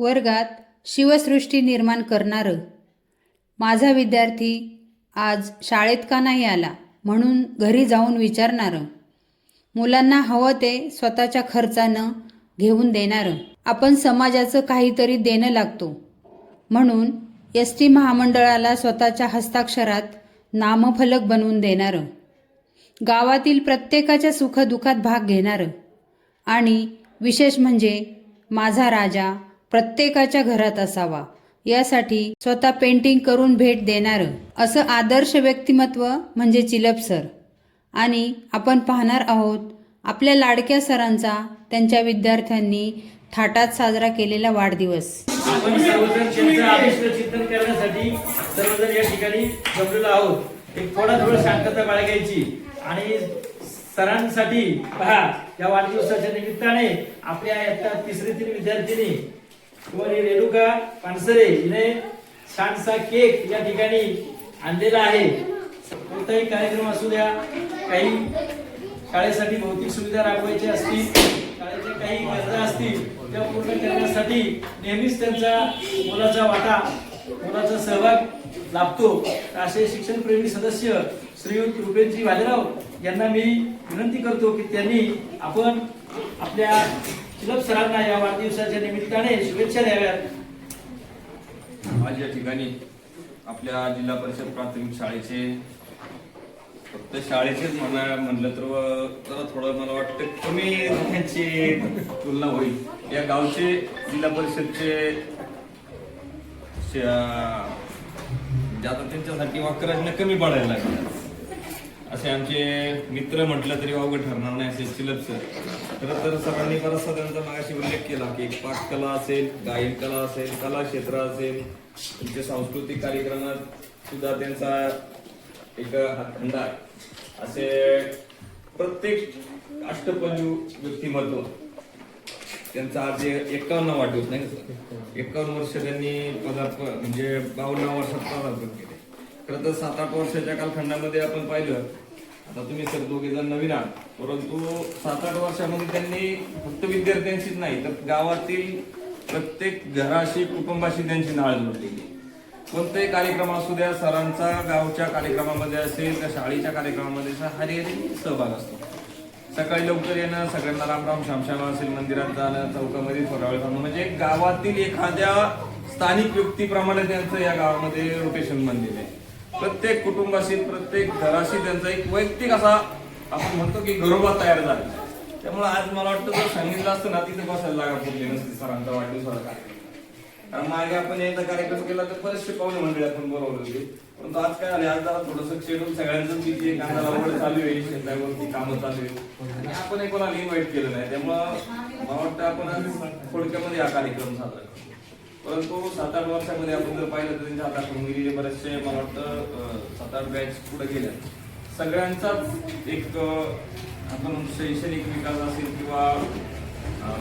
वर्गात शिवसृष्टी निर्माण करणारं. माझा विद्यार्थी आज शाळेत का नाही आला म्हणून घरी जाऊन विचारणारं. मुलांना हवं ते स्वतःच्या खर्चानं घेऊन देणारं. आपण समाजाचं काहीतरी देणं लागतो म्हणून एस.टी. महामंडळाला स्वतःच्या हस्ताक्षरात नामफलक बनवून देणारं. गावातील प्रत्येकाच्या सुखदुःखात भाग घेणारं. आणि विशेष म्हणजे माझा राजा प्रत्येकाच्या घरात असावा यासाठी स्वतः पेंटिंग करून भेट देणारं. असं आदर्श व्यक्तिमत्व म्हणजे चिलप सर. आणि आपण पाहणार आहोत आपल्या लाडक्या सरांचा त्यांच्या विद्यार्थ्यांनी थाटात साजरा केलेला वाढदिवस. आपण सर्वजण त्यांचं आविष्ट चिंतन करण्यासाठी सर्वजण या ठिकाणी जमलेलो आहोत. एक थोडं शांतता बाळगायची आणि सरांसाठी पहा या वाढदिवसाच्या निमित्ताने आपल्या इयत्ता तिसरीतील विद्यार्थिनी कुमारी रेणुका पानसरे हिने छानसा केक या ठिकाणी आणलेला आहे. कोणताही कार्यक्रम असू द्या, काही शाळेसाठी भौतिक सुविधा राबवायची असतील, शाळेच्या काही गरजा असतील त्या पूर्ण करण्यासाठी नेहमीच त्यांचा मुलाचा वाटा, मुलाचा सहभाग लाभतो. असे शिक्षणप्रेमी सदस्य श्रीयुत रुपेशजी भालेराव यांना मी विनंती करतो की त्यांनी आपण आपल्या चिलप सरांना या वाढदिवसाच्या निमित्ताने शुभेच्छा द्याव्यात. आज या ठिकाणी आपल्या जिल्हा परिषद प्राथमिक शाळेचे, फक्त शाळेचेच म्हणलं तर थोडं मला वाटतं कमी त्यांची तुलना होईल. या गावचे जिल्हा परिषदचे आता त्यांच्यासाठी वाक्यरचना कमी पडायला लागल्या. असे आमचे मित्र म्हटलं तरी अवघड ठरणार नाही असे चिलप सर. खरं तर सरांनी बराचसा त्यांचा मागाशी उल्लेख केला की पाककला असेल, गायन कला असेल, कला क्षेत्र असेल, त्यांच्या सांस्कृतिक कार्यक्रमात सुद्धा त्यांचा एक हातखंडा आहे. असे प्रत्येक अष्टपैलू व्यक्तिमत्व त्यांचा आज 51 वाढदिवस नाही का, 51 वर्ष त्यांनी म्हणजे 52 वर्षात पदार्पण केले. खरं तर 7-8 वर्षाच्या कालखंडामध्ये आपण पाहिलं, आता तुम्ही सर दोघे जण नवीन आहात, परंतु 7-8 वर्षामध्ये त्यांनी फक्त विद्यार्थ्यांशीच नाही तर गावातील प्रत्येक घराशी, कुटुंबाशी त्यांची नाळ जोडलेली. कोणताही कार्यक्रम असू द्या, सरांचा गावच्या कार्यक्रमामध्ये असेल, त्या शाळेच्या कार्यक्रमामध्ये हरिहरी सहभाग असतो. सकाळी लवकर येणं, सगळ्यांना रामराम शामशाम असेल, मंदिरात जाणं, चौकामध्ये थोडा वेळ थांबणं, म्हणजे गावातील एखाद्या स्थानिक व्यक्तीप्रमाणे त्यांचं या गावामध्ये रोटेशन बनलेलं आहे. प्रत्येक कुटुंबाशी, प्रत्येक घराशी त्यांचा एक वैयक्तिक असा आपण म्हणतो की घरोबा तयार झाला. त्यामुळे आज मला वाटतं जर सांगितलं असतं ना तिथे बसायला लागा पडली नसती सरांचा वाढदिवसाचा कार्यक्रम. कारण मागे आपण एकदा कार्यक्रम केला तर बरेचसे पाहुणे मंडळी आपण बोलवले होते, परंतु आज काय आले, आज जरा थोडंसं शेड्यूल सगळ्यांचं बिझी, कांदा लागवड चालू आहे, शेतावरती कामं चालू आहे आणि आपण कोणाला इन्व्हाइट केलं नाही. त्यामुळं मला वाटतं आपण आज थोडक्यामध्ये हा कार्यक्रम साजरा करतो. परंतु 7-8 वर्षामध्ये आपण जर पाहिलं तर त्यांच्या हातातून गेलेले बरेचसे मला वाटतं 7-8 बॅच पुढे गेल्या. सगळ्यांचाच एक आपण शैक्षणिक विकास असेल किंवा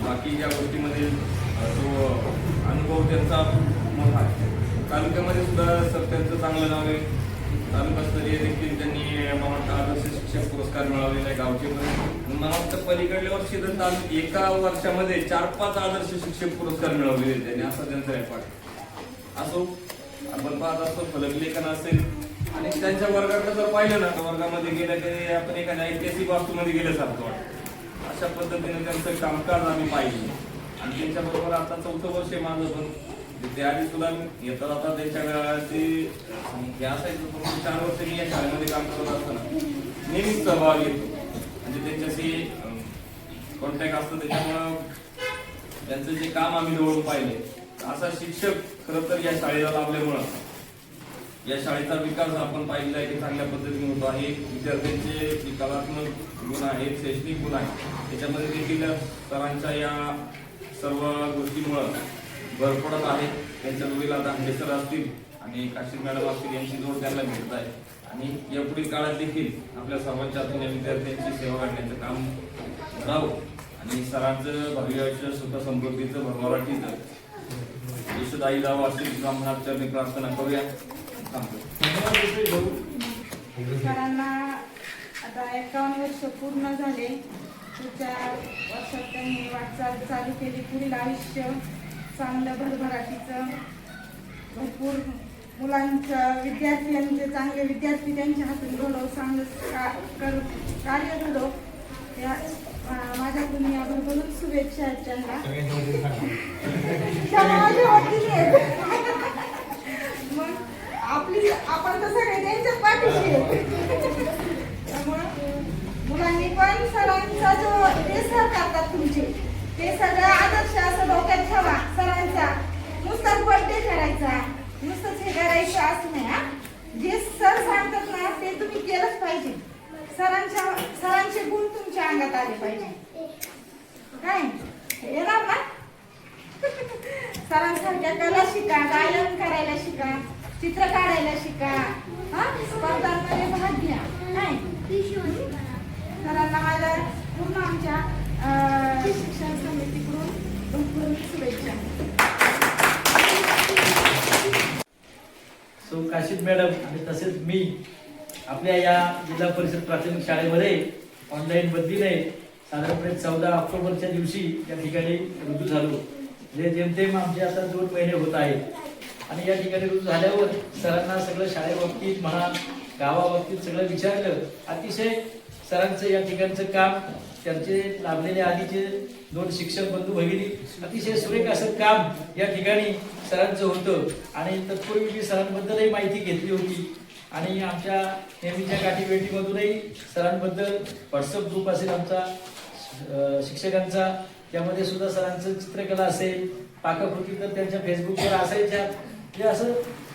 बाकी ज्या गोष्टीमध्ये जो अनुभव त्यांचा मोठा आहे. तालुक्यामध्ये सुद्धा सर त्यांचं चांगलं नाव आहे. तालुकास्तरीय देखील त्यांनी मला वाटतं आदर्श शिक्षक पुरस्कार मिळवलेला आहे गावचे. मला वाटतं पलीकडल्या वर्षी तर एका वर्षामध्ये 4-5 आदर्श शिक्षक पुरस्कार मिळवलेले त्यांनी, असा त्यांचा रेकॉर्ड असो. आपण पाहत असतो फलकलेखन असेल आणि त्यांच्या वर्गाकडे जर पाहिलं ना तर वर्गामध्ये गेलं तरी आपण एखाद्या ऐतिहासिक वास्तूमध्ये गेल्यासारखं वाटतं. अशा पद्धतीने त्यांचं कामकाज आम्ही पाहिजे. आणि त्यांच्याबरोबर आता 4थं वर्ष आहे माझं. पण त्याआधी सुद्धा येता जाता त्यांच्या वेळाची हे असायचं. 4 वर्ष मी या शाळेमध्ये काम करत असताना नेहमीच सहभाग घेतो, म्हणजे त्यांच्याशी कॉन्टॅक्ट असतो. त्याच्यामुळं त्यांचं जे काम आम्ही जवळून पाहिले. असा शिक्षक खरं तर या शाळेला लाभल्यामुळं या शाळेचा विकास आपण पाहिलेला आहे की चांगल्या पद्धतीने होतो आहे. विद्यार्थ्यांचे कलात्मक गुण आहेत, शैक्षणिक गुण आहेत, त्याच्यामध्ये देखील सरांच्या या सर्व गोष्टीमुळं भर पडत आहे. त्यांच्या जोडीला आता सर असतील आणि काशीद मॅडम असतील यांची जोड त्यांना भेटत आहे. आणि यापुढील काळात देखील आपल्या सर्वांच्या हातून या विद्यार्थ्यांची सेवा करण्याचं काम करावं आणि सरांचं भावी आयुष्य सुद्धा समृद्धीचं भरभराटीचं यशदायी जावं अशी ब्राह्मणाचरणी प्रार्थना करूया. सरांना आता 51 वर्ष पूर्ण झाले. पुढच्या वर्षात त्यांनी वाटचाल चालू केली. पुढील आयुष्य चांगलं भरभराटीचं भरपूर मुलांचं विद्यार्थ्यांचे चांगले विद्यार्थी त्यांच्या हातून घडव चांगलं कार्य घडव या माझ्याकडून या भरभरून शुभेच्छा आहेत त्यांना. त्या माझ्या वतीने आहेत. मग आपण तर सगळे त्यांच्याच पाठीशी आहे. त्यामुळं मुलांनी पण सरांचा जो ते सर करतात तुमचे ते सगळं आदर्श असं डोक्यात ठेवा. सरांचा नुसताच बर्थडे करायचा नुसतंच हे करायचं असं नाही हा. जे सर सांगतात ना ते तुम्ही केलंच पाहिजे. सरांचे गुण तुमच्या अंगात आले पाहिजे. काय येणार ना? सरांसारख्या कला शिका, गायन करायला शिका, चित्र काढायला शिका, हा स्पर्धांमध्ये भाग घ्या. काय सरांना माझ्या पूर्ण आमच्या शिक्षण समितीकडून भरपूर शुभेच्छा. सो काशीद मॅडम आणि तसेच मी आपल्या या जिल्हा परिषद प्राथमिक शाळेमध्ये ऑनलाईन बदलीने साधारणपणे 14 ऑक्टोबरच्या दिवशी या ठिकाणी रुजू झालो. जे जेमतेम आमचे आता 2 महिने होत आहेत आणि या ठिकाणी रुजू झाल्यावर सरांना सगळं शाळेबाबतीत म्हणा गावाबाबतीत सगळं विचारलं. अतिशय सरांचं या ठिकाणचं काम त्यांचे लाभलेले आधीचे 2 शिक्षक बंधू भगिनी अतिशय सुरेख असं काम या ठिकाणी सरांचं होतं आणि तत्पूर्वी मी सरांबद्दलही माहिती घेतली होती आणि आमच्या नेहमीच्या गाठीभेटीमधूनही सरांबद्दल व्हॉट्सअप ग्रुप असेल आमचा शिक्षकांचा त्यामध्ये सुद्धा सरांचं चित्रकला असेल पाककृती तर त्यांच्या फेसबुकवर असायच्या. हे असं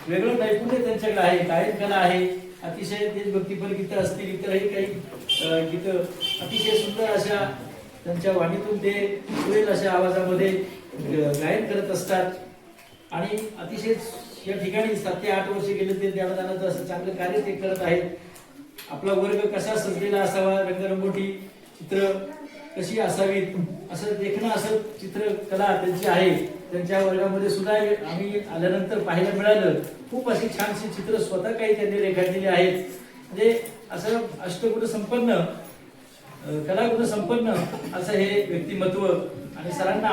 वेगळं नैपुण्य त्यांच्याकडे आहे. गायन कला आहे. अतिशय देशभक्तीपर गीतं असतील इतरही काही गीतं अतिशय सुंदर अशा त्यांच्या वाणीतून ते सुरेल अशा आवाजामध्ये गायन करत असतात आणि अतिशय या ठिकाणी 7 ते 8 वर्ष गेले ते देवादानाचं असं चांगलं कार्य ते करत आहेत. आपला वर्ग कसा सजलेला असावा रंगरंगोटी चित्र कशी असावीत असं देखणं असं चित्रकला त्यांची आहे. त्यांच्या वर्गामध्ये सुद्धा आम्ही आल्यानंतर पाहायला मिळालं. खूप अशी छानशी चित्र स्वतः काही त्यांनी रेखाटलेली आहेत. म्हणजे असं अष्टगुण संपन्न कलागुण संपन्न असं हे व्यक्तिमत्व आणि सरांना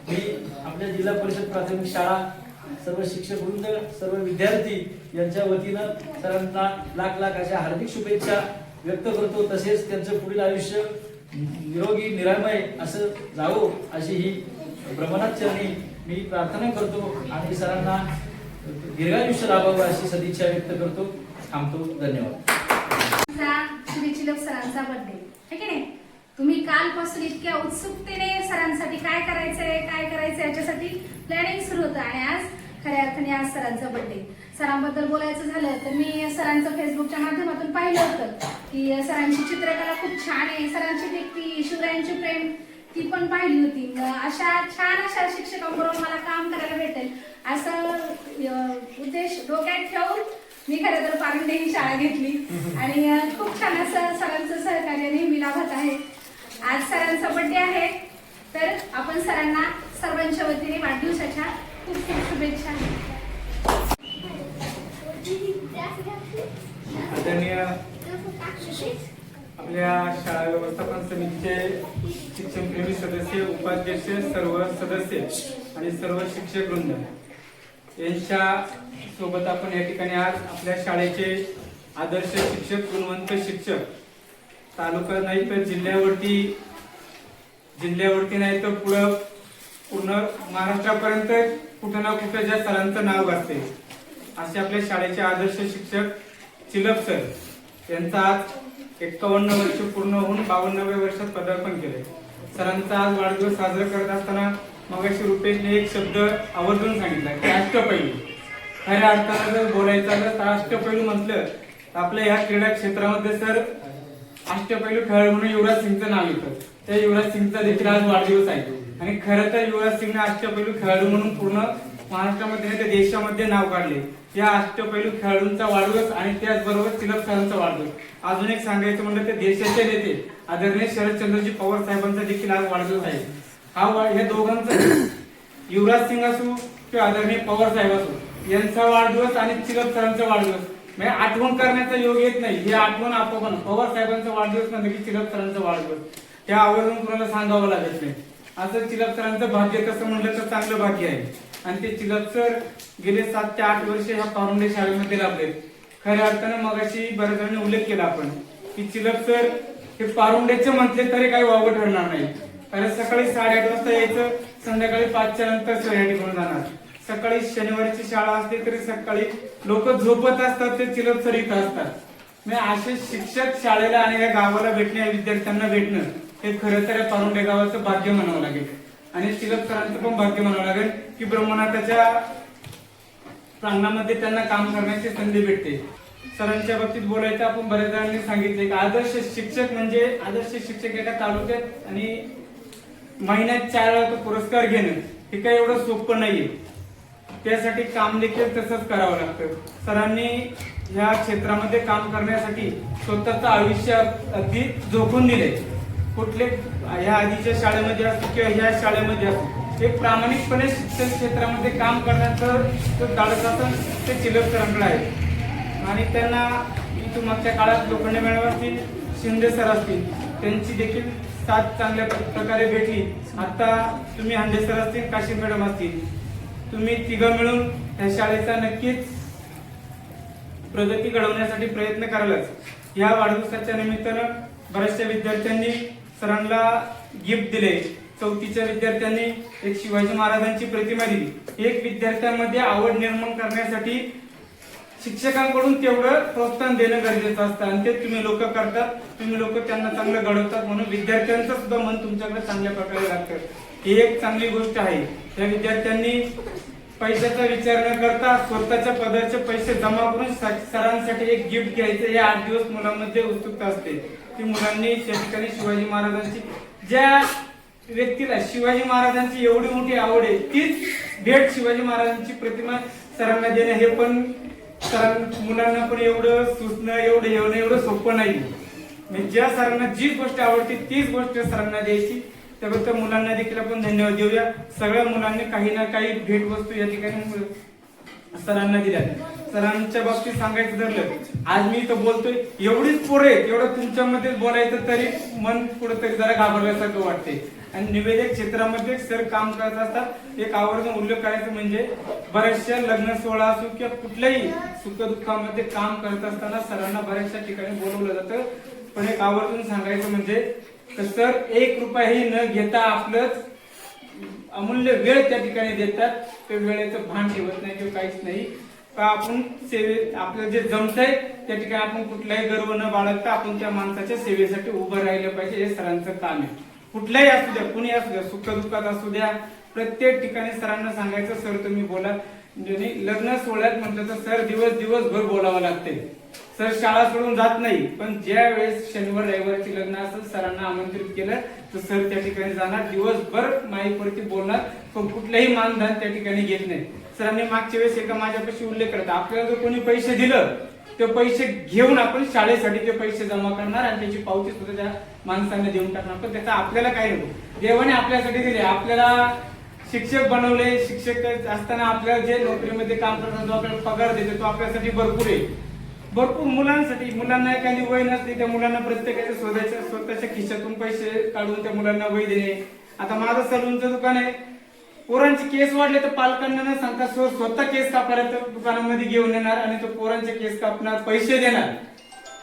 मी आपल्या जिल्हा परिषद प्राथमिक शाळा सर्व शिक्षक वृंद सर्व विद्यार्थी यांच्या वतीनं सरांना लाख लाख अशा हार्दिक शुभेच्छा व्यक्त करतो. तसेच त्यांचं पुढील आयुष्य निरोगी निरामय असं जावो अशी ही ब्रह्मनाथ चरणी मी प्रार्थना करतो आणि सरांना दीर्घायुष्य लाभावं अशी सदिच्छा व्यक्त करतो. थांबतो. धन्यवाद. श्री चिलक सरांचा बर्थडे आहे की नाही. तुम्ही कालपासून इतक्या उत्सुकतेने सरांसाठी काय करायचंय याच्यासाठी प्लॅनिंग सुरू होतं आणि आज खऱ्या अर्थाने आज सरांचा बर्थडे. सरांबद्दल बोलायचं झालं तर मी सरांचं फेसबुकच्या माध्यमातून पाहिलं होतं की सरांची चित्रकला खूप छान आहे. सरांची व्यक्ती शिवरायांची प्रेम ती पण पाहिली होती. अशा छान अशा शिक्षकांबरोबर मला काम करायला भेटेल असं उद्देश डोक्यात ठेवून मी खरं तर पारंडे ही शाळा घेतली आणि खूप छान असं सरांचं सहकार्य नेहमी लाभत आहे. आज सरांचा बर्थडे आहे तर आपण सरांना सर्वांच्या वतीने वाढदिवसाच्या खूप खूप शुभेच्छा. आदरणीय आपल्या शाळा व्यवस्थापन समितीचे शिक्षणप्रेमी सदस्य उपाध्यक्ष सर्व सदस्य आणि सर्व शिक्षक वृंद यांच्या सोबत आपण या ठिकाणी आज आपल्या शाळेचे आदर्श शिक्षक गुणवंत शिक्षक तालुका नाही तर जिल्ह्यावरती नाही तर पूर्ण महाराष्ट्रापर्यंत कुठं ना कुठं ज्या सरांचं नाव गाजते असे आपल्या शाळेचे आदर्श शिक्षक चिलप सर यांचा आज 51 वर्ष पूर्ण होऊन 52व्या वर्षात पदार्पण केले. सरांचा आज वाढदिवस साजरा करत असताना मगाशी रुपेशने एक शब्द आवर्जून सांगितला की अष्टपैलू. खऱ्या अर्थानं जर बोलायचं झालं तर अष्टपैलू म्हटलं तर आपल्या ह्या क्रीडा क्षेत्रामध्ये सर अष्टपैलू खेळाडू म्हणून युवराज सिंगचं नाव येतं. त्या युवराज सिंगचा देखील आज वाढदिवस आहे आणि खरं तर युवराज सिंगने अष्टपैलू खेळाडू म्हणून पूर्ण महाराष्ट्रामध्ये त्या देशामध्ये नाव काढले. या अष्टपैलू खेळाडूंचा वाढदिवस आणि त्याचबरोबर तिलक सरांचा वाढदिवस. अजून एक सांगायचं म्हणलं तर देशाचे नेते आदरणीय शरदचंद्रजी पवार साहेबांचा देखील आज वाढदिवस आहे. या दोघांचा युवराज सिंग असो किंवा आदरणीय पवार साहेब असो यांचा वाढदिवस आणि तिलक सरांचा वाढदिवस म्हणजे आठवण करण्याचा योग येत नाही. ही आठवण आपण पवार साहेबांचा वाढदिवस नंतर की तिलक सरांचा वाढदिवस त्या आवर्जून कोणाला सांगावं लागत नाही. असं चिलप सरांचं भाग्य तसं म्हणलं तर चांगलं भाग्य आहे. आणि ते चिलप सर गेले 7 ते 8 वर्ष ह्या पारुंडे शाळेमध्ये लाभले. खऱ्या अर्थानं मगाशी बऱ्याच जणांनी उल्लेख केला आपण की चिलप सर हे पारुंडेचे म्हटले तरी काही वावगं ठरणार नाही. कारण सकाळी 8:30 वाजता यायचं, संध्याकाळी 5च्या नंतर सर या ठिकाणी जाणार. सकाळी शनिवारची शाळा असते तरी सकाळी लोक झोपत असतात, ते चिलप सर इथं असतात. म्हणजे असे शिक्षक शाळेला आणि या गावाला भेटणे, या विद्यार्थ्यांना भेटणं हे खरं तर या पारुंडे गावाचं भाग्य म्हणावं लागेल. आणि चिलप सरांचं पण भाग्य म्हणावं लागेल की ब्रह्मनाथाच्या प्रांगणामध्ये त्यांना काम करण्याची संधी भेटते. सरांच्या बाबतीत बोलायचं आपण बऱ्याच जणांनी सांगितले की आदर्श शिक्षक म्हणजे आदर्श शिक्षक एका तालुक्यात आणि महिन्यात 4 वेळा तो पुरस्कार घेणं हे काही एवढं सोपं नाहीये. त्यासाठी काम देखील तसंच करावं लागतं. सरांनी ह्या क्षेत्रामध्ये काम करण्यासाठी स्वतःचं आयुष्य अगदी झोकून दिले. कुठले ह्या आधीच्या शाळेमध्ये असो किंवा ह्या शाळेमध्ये असो, एक प्रामाणिकपणे शिक्षण क्षेत्रामध्ये काम करण्याचं धाडस ते चिलप सरांकडे आहे. आणि त्यांना इथून मागच्या काळात लोखंडे मॅडम असतील, शिंदे सर असतील, त्यांची देखील साथ चांगल्या प्रकारे भेटली. आता तुम्ही हांडे सर असतील, काशीम मॅडम असतील, तुम्ही तिघं मिळून या शाळेचा नक्कीच प्रगती घडवण्यासाठी प्रयत्न करालच. या वाढदिवसाच्या निमित्तानं बऱ्याचशा विद्यार्थ्यांनी सरांना गिफ्ट दिले. 4थीच्या विद्यार्थ्यांनी एक शिवाजी महाराजांची प्रतिमा दिली. एक विद्यार्थ्यांमध्ये आवड निर्माण करण्यासाठी शिक्षकांकडून तेवढं प्रोत्साहन देणं गरजेचं असतं आणि ते तुम्ही लोक करतात. तुम्ही लोक त्यांना चांगलं घडवतात म्हणून विद्यार्थ्यांचं सुद्धा मन तुमच्याकडे चांगल्या प्रकारे लागतं. ही एक चांगली गोष्ट आहे. त्या विद्यार्थ्यांनी पैशाचा विचार न करता स्वतःच्या पदाचे पैसे जमा करून सरांसाठी एक गिफ्ट घ्यायचं. हे 8 दिवस मुलांमध्ये उत्सुकता असते. ती मुलांनी त्या ठिकाणी शिवाजी महाराजांची, ज्या व्यक्तीला शिवाजी महाराजांची एवढी मोठी आवड आहे तीच भेट शिवाजी महाराजांची प्रतिमा सरांना देणं हे पण मुलांना पण एवढं सुचणं, एवढं सोपं नाही. म्हणजे ज्या सरांना जी गोष्ट आवडते तीच गोष्ट सरांना द्यायची. त्याबद्दल मुलांना देखील आपण धन्यवाद देऊया. सगळ्या मुलांनी काही ना काही भेट वस्तू या ठिकाणी सरांना दिल्या. सरांच्या बाबतीत सांगायचं ठरलं, आज मी इथं बोलतोय, एवढीच पोरं आहेत, एवढं तुमच्यामध्ये बोलायचं तरी मन कुठेतरी जरा घाबरल्यासारखं वाटते. आणि निवेदक क्षेत्रामध्ये सर काम करत असतात. एक आवर्जून उल्लेख करायचं म्हणजे बऱ्याचशा लग्न सोहळा असो किंवा कुठल्याही सुखदुःखामध्ये काम करत असताना सरांना बऱ्याचशा ठिकाणी बोलवलं जातं. पण एक आवर्जून सांगायचं म्हणजे सर 1 रुपयाही न घेता आपलंच अमूल्य वेळ त्या ठिकाणी देतात. ते वेळेचं भान ठेवत नाही किंवा काहीच नाही. का आपण सेवे आपलं जे जमतंय त्या ठिकाणी आपण कुठलाही गर्व न बाळगता आपण त्या माणसाच्या सेवेसाठी उभं राहिलं पाहिजे. हे सरांचं काम आहे. कुठल्याही असू द्या, कुणी असू द्या, सुख दुःखात असू द्या, प्रत्येक ठिकाणी सरांना सांगायचं सर तुम्ही बोला. लग्न सोहळ्यात म्हटलं तर सर दिवसभर बोलावं लागते. सर शाळा सोडून जात नाही. पण ज्या वेळेस शनिवार रविवारची लग्न असेल सरांना आमंत्रित केलं तर सर त्या ठिकाणी जाणार, दिवसभर माईकवरती बोलणार, पण कुठलंही मानधन त्या ठिकाणी घेत नाही. सरांनी मागच्या वेळेस एका माझ्यापाशी उल्लेख करत, आपल्याला जर कोणी पैसे दिलं ते पैसे घेऊन आपण शाळेसाठी ते पैसे जमा करणार आणि त्याची पावती सुद्धा त्या माणसांना देऊन टाकणार. पण त्याचा आपल्याला काय नको. देवाने आपल्यासाठी दिले, आपल्याला शिक्षक बनवले. शिक्षक असताना आपल्याला जे नोकरीमध्ये काम करतात जो आपल्याला पगार देतो तो आपल्यासाठी भरपूर आहे. भरपूर मुलांसाठी, मुलांना एखादी वय नसते त्या मुलांना प्रत्येकाच्या स्वतःच्या खिशातून पैसे काढून त्या मुलांना वय देणे. आता माझं सलूनचं दुकान आहे. पोरांचे केस वाढले तर पालकांना न सांगता स्वतः केस कापायला दुकानामध्ये घेऊन येणार आणि तो पोरांचे केस कापणार, पैसे देणार.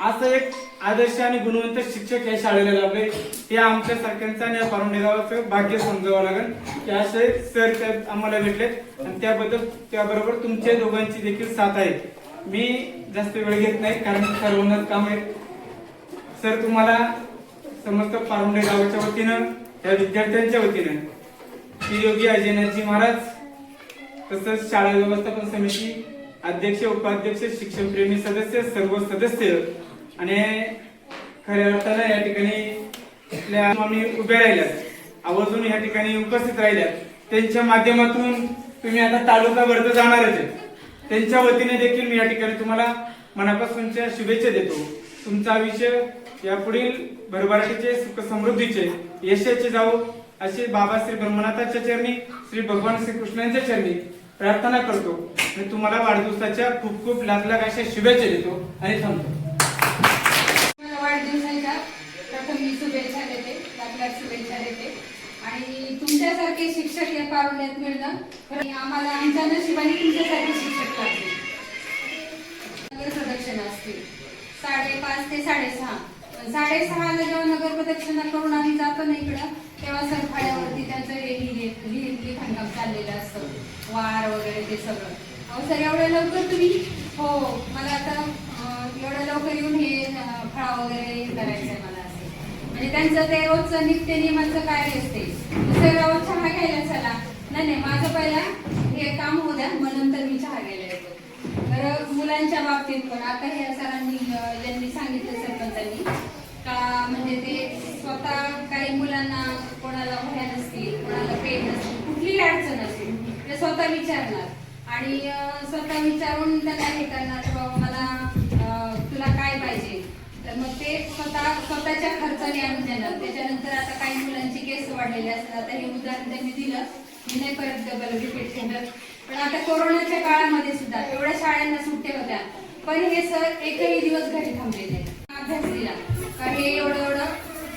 असं एक आदर्श आणि गुणवंत शिक्षक या शाळेला लाभले. हे आमच्या सारख्यांचं आणि या पारुंडे गावाचं भाग्य समजावं लागेल की असे सर आम्हाला भेटले आणि त्याबरोबर तुमच्या दोघांची देखील साथ आहे. मी जास्त वेळ घेत नाही कारण सर्वांनाच काम आहे. सर तुम्हाला समस्त पारुंडे गावाच्या वतीनं, त्या विद्यार्थ्यांच्या वतीनं श्री योगी अजयनाथजी महाराज तसंच शाळा व्यवस्थापन समिती अध्यक्ष, उपाध्यक्ष, शिक्षणप्रेमी सदस्य, सर्व सदस्य आणि खऱ्या अर्थानं या ठिकाणी आम्ही उभ्या राहिल्यात, आवर्जून या ठिकाणी उपस्थित राहिल्यात. त्यांच्या माध्यमातून तुम्ही आता तालुकाभर तर जाणारच आहे. त्यांच्या वतीने देखील मी या ठिकाणी तुम्हाला मनापासूनच्या शुभेच्छा देतो. तुमचं आयुष्य यापुढील भरभराटीचे, सुख समृद्धीचे, यशाचे जावो असे बाबा श्री ब्रह्मनाथाच्या चरणी, श्री भगवान श्रीकृष्णांच्या चरणी प्रार्थना करतो आणि तुम्हाला वाढदिवसाच्या खूप खूप लाख लाख अशा शुभेच्छा देतो आणि थांबतो. वाढदिवसाच्या प्रथम मी शुभेच्छा देते, लाख लाख शुभेच्छा देते आणि तुमच्यासारखे शिक्षक या कारुण्यात मिळणं खरं आम्हाला आमच्या नशिबाने तुमच्यासारखे शिक्षक लागले. नगर प्रदक्षिणा असते 5:30 ते 6:30. 6:30ला जेव्हा नगर प्रदक्षिणा करून आम्ही जातो ना इकडं, तेव्हा सरफाळ्यावरती त्यांचं लिखाणकाम चाललेलं असतं, वार वगैरे ते सगळं. अहो सर एवढ्या लवकर तुम्ही? हो, मला आता एवढ्या लवकर येऊन हे फळा वगैरे करायचंय मला असं. म्हणजे त्यांचं ते रोजचं नित्य नियमाचं कार्य असते. सर चहा घ्यायला चला, नाही माझं पहिला हे काम होऊ द्या, मग नंतर मी चहा घ्यायला येतो. तर मुलांच्या बाबतीत पण आता ह्या सरांनी ज्यांनी सांगितलं सरपंचांनी का म्हणजे ते स्वतः काही मुलांना कोणाला वह्या नसतील, कोणाला पेन नसतील, कुठलीही अडचण असेल ते स्वतः विचारणार आणि स्वतः विचारून त्यांना हे करणार की बाबा मला तुला काय पाहिजे, तर मग ते स्वतःच्या खर्चाने आणून देणार. त्याच्यानंतर आता काही मुलांची केस वाढलेली असतात. आता हे उदाहरण त्यांनी दिलं, मी नाही परत डबल रिपीट केलं. पण आता कोरोनाच्या काळामध्ये सुद्धा एवढ्या शाळांना सुट्ट्या होत्या, पण हे सर एकही दिवस घरी थांबलेले नाही. अभ्यास दिला का हे एवढं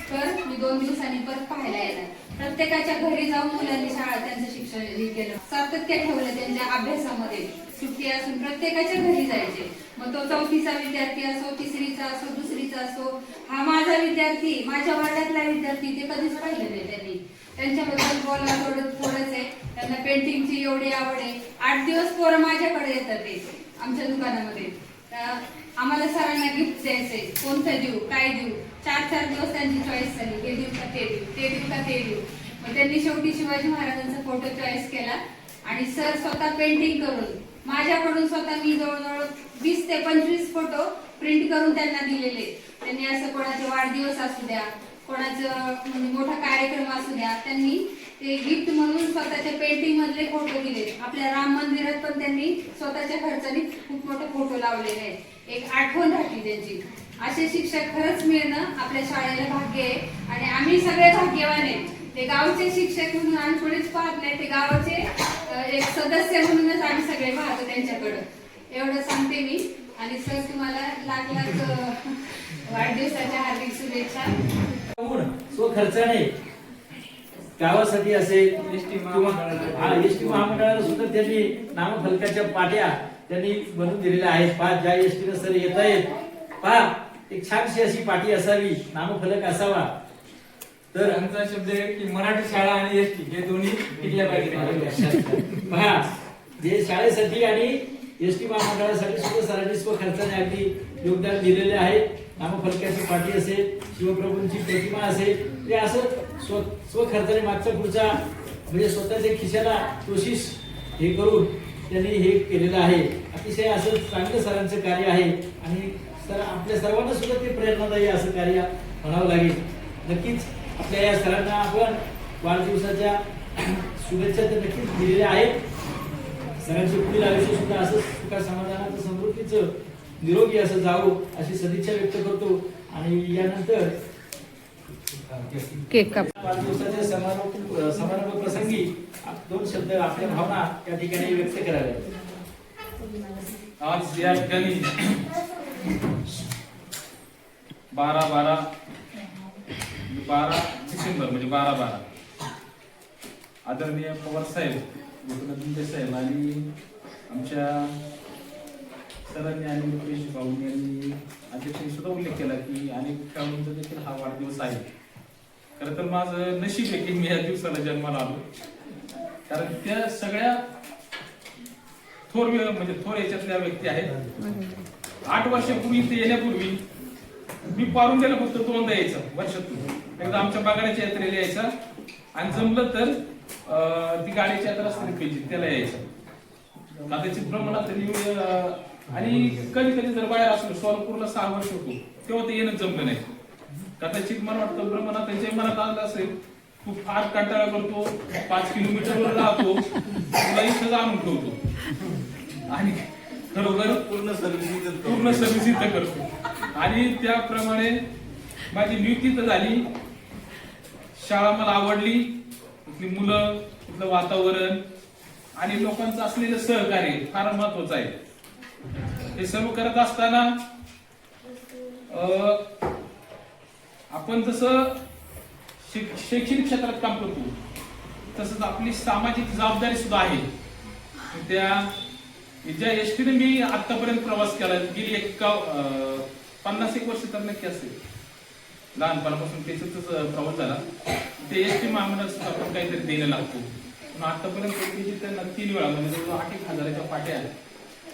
कर, मी 2 दिवसांनी परत पाहायला येणार. प्रत्येकाच्या घरी जाऊन मुलांनी त्यांचं शिक्षण केलं, सातत्य ठेवलं त्यांच्या अभ्यासामध्ये. सुट्टी असून प्रत्येकाच्या घरी जायचे. मग तो 4थीचा विद्यार्थी असो, 3रीचा असो, 2रीचा असो, हा माझा विद्यार्थी, माझ्या वर्गातला विद्यार्थी, ते कधीच पाहिलं नाही त्यांनी. त्यांच्याबद्दल बोलला थोडंच आहे. त्यांना पेंटिंगची एवढी आवड आहे. 8 दिवस पोरं माझ्याकडे येतात ते आमच्या दुकानामध्ये. आम्हाला सरांना गिफ्ट द्यायचंय, कोणतं देऊ, काय देऊ. 4 दिवस त्यांची चॉईस झाली, हे देऊ का ते देऊ, ते देऊ का ते देऊ. मग त्यांनी शेवटी शिवाजी महाराजांचा फोटो चॉईस केला आणि सर स्वतः पेंटिंग करून माझ्याकडून स्वतः मी जवळजवळ 20 ते 25 फोटो प्रिंट करून त्यांना दिलेले. त्यांनी असं कोणाचे वाढदिवस असू द्या, कोणाचं म्हणजे मोठा कार्यक्रम असू द्या, त्यांनी ते गिफ्ट म्हणून स्वतःच्या पेंटिंग मधले फोटो दिले. आपल्या राम मंदिरात पण त्यांनी स्वतःच्या खर्चाने खूप मोठे फोटो लावलेले आहेत. एक आठवण राहते त्यांची. असे शिक्षक खरंच मिळणं आपल्या शाळेला भाग्य आहे आणि आम्ही सगळे भाग्यवान आहे. ते गावचे शिक्षक म्हणून आम्ही कोणीच पाहत नाही, ते गावाचे एक सदस्य म्हणूनच आम्ही सगळे पाहतो त्यांच्याकडं. एवढं सांगते मी. आणि सर तुम्हाला लाख वाढदिवसाच्या हार्दिक शुभेच्छा. स्वखर्चाने गावासाठी असेल एसटी महामंडळाला सुद्धा त्यांनी नामफलकाच्या पाट्या त्यांनी बनवून दिलेल्या आहेत. ज्या एसटीनं सर येत आहेत पहा, एक छानशी अशी पाटी असावी, नामफलक असावा. तर आमचा शब्द आहे की मराठी शाळा आणि एसटी हे दोन्ही टिकल्या पाहिजे. पहा, जे शाळेसाठी आणि एसटी महामंडळासाठी सुद्धा सरांनी स्वखर्चाने अगदी योगदान दिलेले आहे. नामफलकाची पाटी असेल, शिवप्रभूंची प्रतिमा असेल, ते असं स्वखर्चाने मागचा पुढचा म्हणजे स्वतःच्या खिशाला कोशिश हे करून त्यांनी हे केलेलं आहे. अतिशय असं चांगलं सरांचं कार्य आहे आणि सर आपल्या सर्वांना सुद्धा ते प्रेरणादायी असं कार्य म्हणावं लागेल. नक्कीच आपल्या या सरांना आपण वाढदिवसाच्या शुभेच्छा तर नक्कीच दिलेल्या आहेत. सरांचे पुढील आयुष्य सुद्धा असं सुखा समाधानाचं समृद्धीचं निरोगी असं जावं अशी सदिच्छा व्यक्त करतो. आणि यानंतर वाढदिवसाच्या समारंभ प्रसंगी 2 शब्द आपल्या भावना त्या ठिकाणी व्यक्त कराव्या. आज या ठिकाणी 12 डिसेंबर म्हणजे 12 आदरणीय पवार साहेब, गोपीनाथ साहेब आणि आमच्या सरांनी आणि मुकेश भाऊंनी आणि अध्यक्षांनी सुद्धा उल्लेख केला की अनेक खेळाडूंचा देखील हा वाढदिवस आहे. खरं तर माझं नशीब आहे की मी या दिवसाला जन्माला आलो, कारण त्या सगळ्या थोर याच्यातल्या व्यक्ती आहेत. 8 वर्षापूर्वी इथे येण्यापूर्वी मी पारून गेला फक्त 2दा यायचा वर्षातून. एकदा आमच्या बागाड्याच्या यात्रेला यायचा आणि जमलं तर ती गाडीची यात्रा असते पाहिजे त्याला यायचं. कदाचित प्रमाणात आणि कधी कधी जर बाहेर असलो सोलापूरला 6 वर्ष होतो तेव्हा ते येणं जमलं नाही. कदाचित मला वाटतं ब्रह्मनाथ त्यांच्या मनात आलं असेल तू फार कंटाळा करतो, 5 किलोमीटरवर राहतो, तुला इथं आणून ठेवतो आणि खरोखर पूर्ण सर्व्हिस इथं करतो. आणि त्याप्रमाणे माझी नियुक्ती तर झाली. शाळा मला आवडली, इथली मुलं, इथलं वातावरण आणि लोकांचं असलेलं सहकार्य फार महत्वाचं आहे. हे सर्व करत असताना आपण जसं शैक्षणिक क्षेत्रात काम करतो तसंच आपली सामाजिक जबाबदारी सुद्धा आहे. त्या ज्या एसटीने मी आतापर्यंत प्रवास केला गेली 50-1 वर्ष तर नक्की असेल, लहानपणापासून त्याच्यातच प्रवास झाला. ते एसटी महामंडळाला आपण काहीतरी द्यायला लागतो. पण आतापर्यंत त्यांना 3 वेळा म्हणजे जवळजवळ 8-1 हजाराच्या पाट्या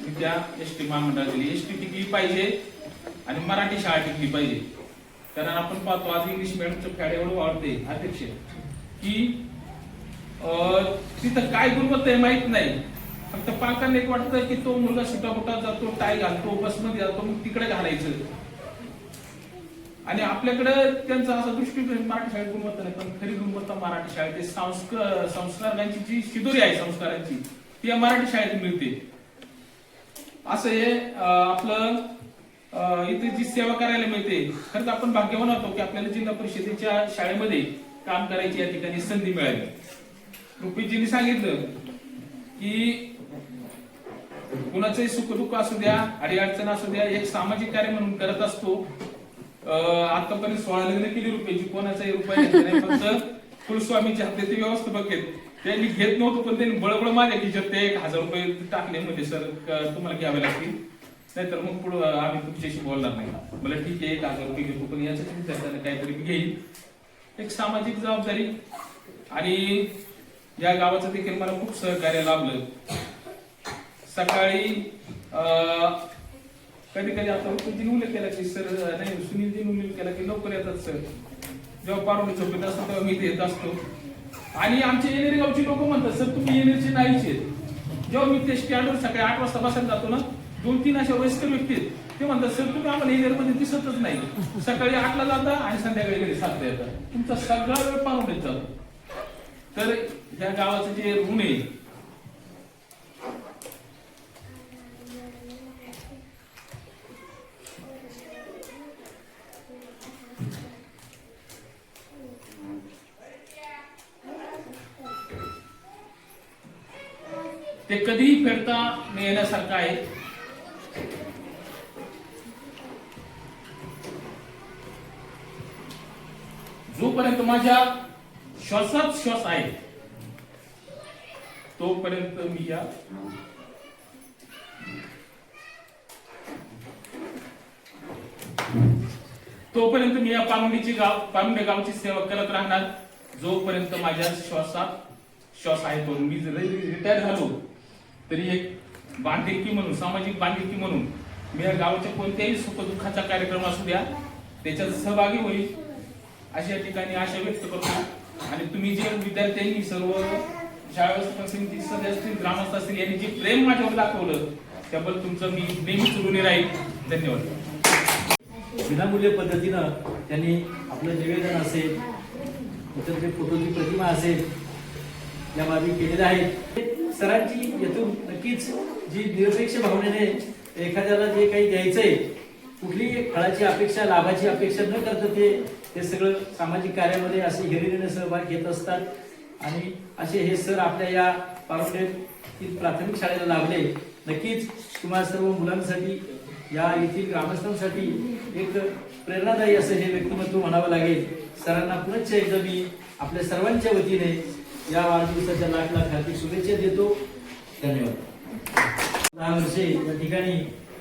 मी त्या एसटी महामंडळाला दिली. एसटी टिकली पाहिजे आणि मराठी शाळा टिकली पाहिजे. कारण आपण पाहतो आज इंग्लिश मिडियमचं फॅड एवढं वाढते अध्यक्ष की तिथं काय गुणवत्ता आहे माहित नाही. फक्त पालकांना एक वाटतं की तो मुलगा सुटाबुटा जातो, टाय घालतो, बसमध्ये जातो, मग तिकडे घालायचं. आणि आपल्याकडे त्यांचा असा दृष्टिकोन मराठी शाळेत गुणवत्ता नाही, पण खरी गुणवत्ता मराठी शाळेत ते संस्कारांची जी शिदोरी आहे संस्कारांची ती मराठी शाळेत मिळते. असं हे आपलं इथे जी सेवा करायला मिळते. खरंच आपण भाग्यवान होतो की आपल्याला जिल्हा परिषदेच्या शाळेमध्ये काम करायची या ठिकाणी संधी मिळाली. रुपीजींनी सांगितलं की कुणाचंही सुखदुःख असू द्या, अडीअडचण असू द्या, एक सामाजिक कार्य म्हणून करत असतो. आतापर्यंत 16 लग्न केली रुपयाची, कोणाचाही रुपया घेतला नाही. फक्त कुलस्वामीचे हाते ते व्यवस्थापक आहेत, त्यांनी घेत नव्हतं, पण त्यांनी बळबळ माझ्या खिशात ते 1000 रुपये टाकले. मध्ये सर तुम्हाला घ्यावे लागतील, नाहीतर मग पुढे आम्ही तुमच्याशी बोलणार नाही. मला ठीक आहे 1000 रुपये घेतो, पण याच्याच विद्यार्थ्यांना काहीतरी घेईल. एक सामाजिक जबाबदारी. आणि या गावाचं देखील मला खूप सहकार्य लाभलं. सकाळी कधी कधी आता रुपीजीने उल्लेख केला की सर नाही सुनीलजीने उल्लेख केला की लवकर येतात सर. जेव्हा पारोडी झोपेत असतो तेव्हा मी इथे येत असतो. आणि आमच्या येणेरी गावची लोक म्हणतात सर तुम्ही येणेरचे नाहीच आहेत. जेव्हा मी ते स्टँडवर सकाळी 8 वाजता बसायला जातो ना, 2-3 अशा वयस्कर व्यक्ती आहेत, ते म्हणतात सर तुम्ही आम्हाला येणेरमध्ये दिसतच नाही. सकाळी 8ला जाता आणि संध्याकाळी घरी 7ला येतात. तुमचा सगळा वेळ पारोडीत जातो. तर या गावाचं जे ऋण आहे ते कधीही फेडता न येण्यासारखं आहे. जोपर्यंत माझ्या श्वासात श्वास आहे तोपर्यंत मी या पामुंडे गावची सेवा करत राहणार. जोपर्यंत माझ्या श्वासात श्वास आहे तो. मी जर रिटायर झालो तरी एक बांधिलकी म्हणून, सामाजिक बांधिलकी म्हणून मी या गावाच्या कोणत्याही सुखदुःखाचा कार्यक्रम असू द्या त्याच्यात सहभागी होईल अशा ठिकाणी आशा व्यक्त करतो. आणि तुम्ही जे विद्यार्थ्यांनी सर्व शाळा व्यवस्थापन समिती सदस्य असतील, ग्रामस्थ असतील, यांनी जे प्रेम माझ्यावर दाखवलं त्याबद्दल तुमचं मी नेहमीच ऋणी राहील. धन्यवाद. विनामूल्य पद्धतीनं त्यांनी आपलं निवेदन असेल, त्याच्यामध्ये फोटोची प्रतिमा असेल, या बाबी केलेल्या आहेत. सरांची यातून नक्कीच जी निरपेक्ष भावनेने एखाद्याला जे काही द्यायचंय, कुठली फळाची अपेक्षा, लाभाची अपेक्षा न करता ते सगळं सामाजिक कार्यामध्ये असे हिरिरीने सहभाग घेत असतात. आणि असे हे सर आपल्या या पारोडेतील प्राथमिक शाळेला लाभले. नक्कीच तुम्हाला सर्व मुलांसाठी, या येथील ग्रामस्थांसाठी एक प्रेरणादायी असं हे व्यक्तिमत्व म्हणावं लागेल. सरांना पुनश्च एकदा मी आपल्या सर्वांच्या वतीने या वाढदिवसाच्या लाख हार्दिक शुभेच्छा देतो. धन्यवाद. 10 वर्षे या ठिकाणी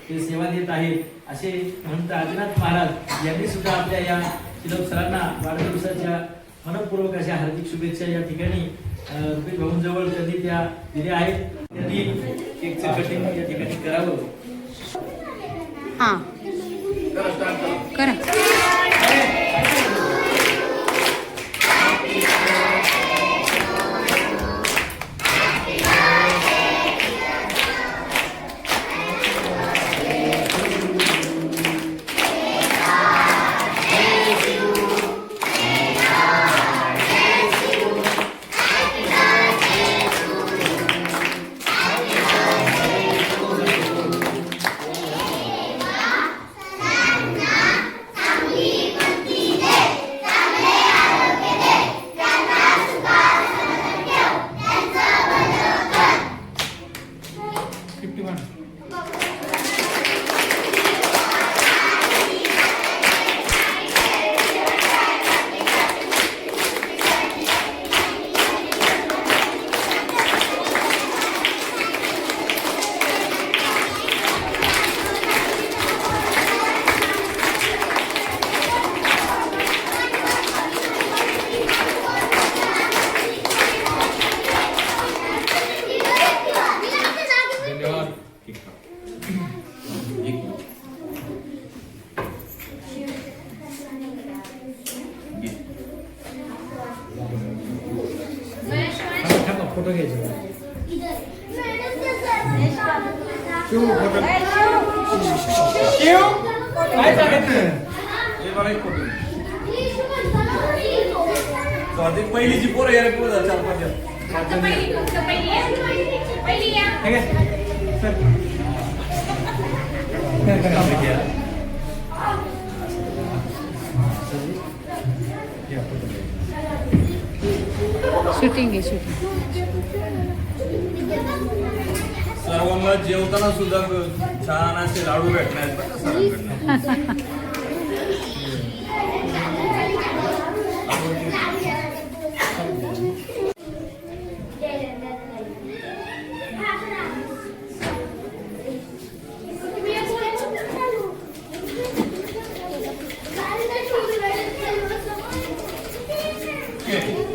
ते सेवा देत आहेत असे म्हणत आदिनाथ महाराज यांनी सुद्धा आपल्या या चिलप सरांना वाढदिवसाच्या मनपूर्वक अशा हार्दिक शुभेच्छा या ठिकाणी रुपेश भाऊंजवळ त्यांनी त्या दिल्या आहेत. त्यांनी केकचं कटिंग या ठिकाणी करावं. हां करा. काय सांगितलं? हे मला एक फोटो. स्वाती पहिलीची पोरं यार पोरं 4-5 जण. फक्त पहिली या. ठीक आहे सर. शूटिंग आहे शूटिंग. सर्वांना जेवताना सुद्धा छान असे लाडू भेटणार आहेत बरं का सरांकडनं. Okay.